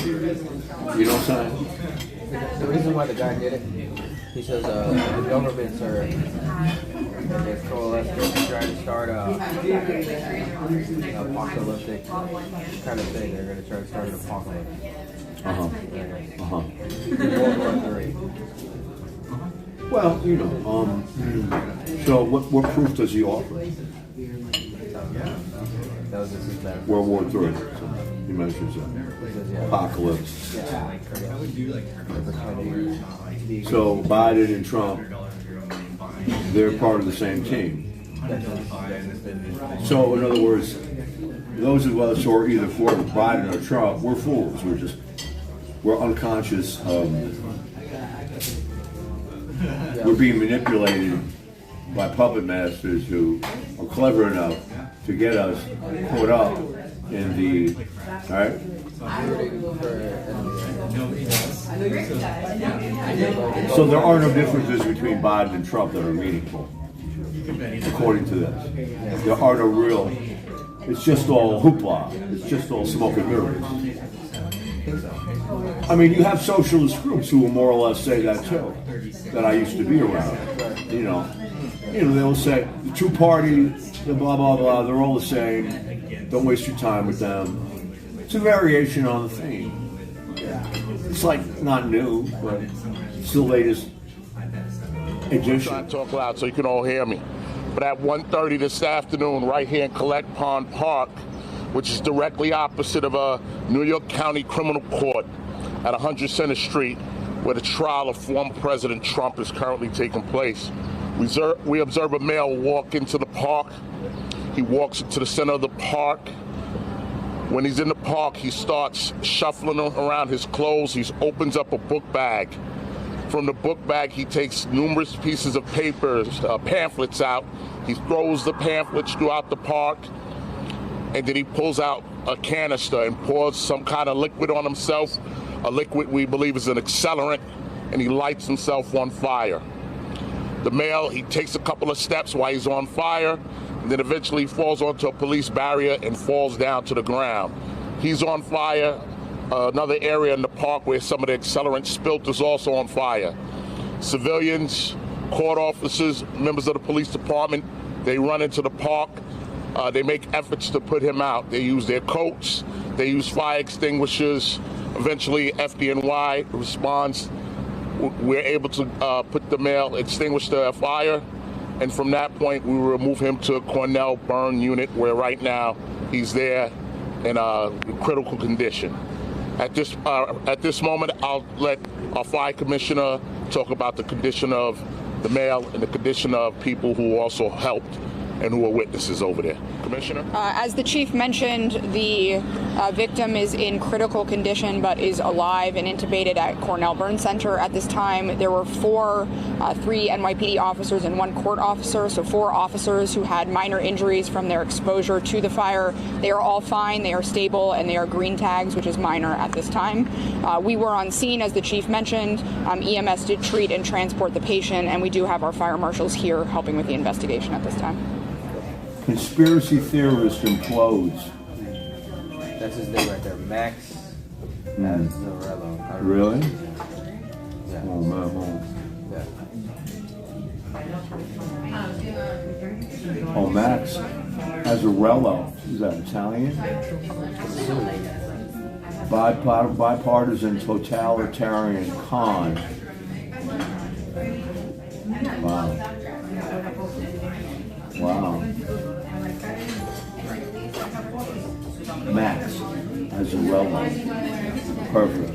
You know what I'm saying? The reason why the guy did it, he says the governments are they're coalescing to try to start a apocalyptic kind of thing. They're going to try to start an apocalypse. World War III. Well, you know. So what proof does he offer? That was just that. World War III. So he mentions that. Apocalypse. So Biden and Trump, they're part of the same team. So in other words, those of us who are either for Biden or Trump, we're fools. We're unconscious. We're being manipulated by puppet masters who are clever enough to get us caught up in the, all right? So there are no differences between Biden and Trump that are meaningful, according to this. There are no real, it's just all hoopla. It's just all smoke and mirrors. I mean, you have socialist groups who will more or less say that too, that I used to be around. You know, they'll say the two-party, the blah blah blah. They're all the same. Don't waste your time with them. It's a variation on the theme. It's like not new, but it's the latest edition. I'm trying to talk loud so you can all hear me. But at 1:30 this afternoon, right here in Collect Pond Park, which is directly opposite of a New York County Criminal Court at 100 Center Street, where the trial of former President Trump is currently taking place. We observe a male walk into the park. He walks into the center of the park. When he's in the park, he starts shuffling around his clothes. He opens up a book bag. From the book bag, he takes numerous pieces of paper, pamphlets out. He throws the pamphlets throughout the park, and then he pulls out a canister and pours some kind of liquid on himself, a liquid we believe is an accelerant, and he lights himself on fire. The male, he takes a couple of steps while he's on fire, and then eventually falls onto a police barrier and falls down to the ground. He's on fire. Another area in the park where some of the accelerant spilt is also on fire. Civilians, court officers, members of the police department, they run into the park. They make efforts to put him out. They use their coats. They use fire extinguishers. Eventually, FDNY responds. We're able to put the male, extinguish the fire, and from that point, we remove him to a Cornell burn unit, where right now he's there in a critical condition. At this moment, I'll let our fire commissioner talk about the condition of the male and the condition of people who also helped and who are witnesses over there. Commissioner? As the chief mentioned, the victim is in critical condition but is alive and intubated at Cornell Burn Center at this time. There were three NYPD officers and one court officer, so 4 officers who had minor injuries from their exposure to the fire. They are all fine, they are stable, and they are green tags, which is minor at this time. We were on scene, as the chief mentioned. EMS did treat and transport the patient, and we do have our fire marshals here helping with the investigation at this time. Conspiracy theorist implodes. That's his name right there, Max Azzarello. Really? Yeah. Oh, man. Yeah. Oh, Max Azzarello. Is that Italian? Bipartisan totalitarian con. Wow. Wow. Max Azzarello. Perfect.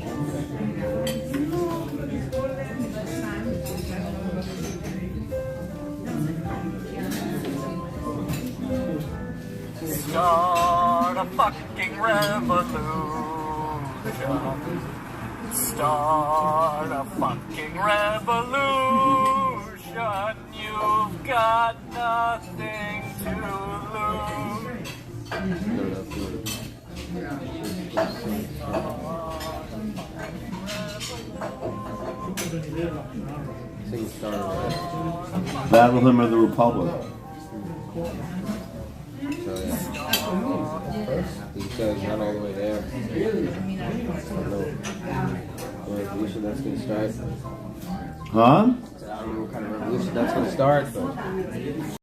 Start a fucking revolution. Start a fucking revolution. You've got nothing to lose. Battle him of the Republic. So yeah, he says not all the way there. revolution that's going to start. Huh? I don't know what kind of revolution that's going to start, but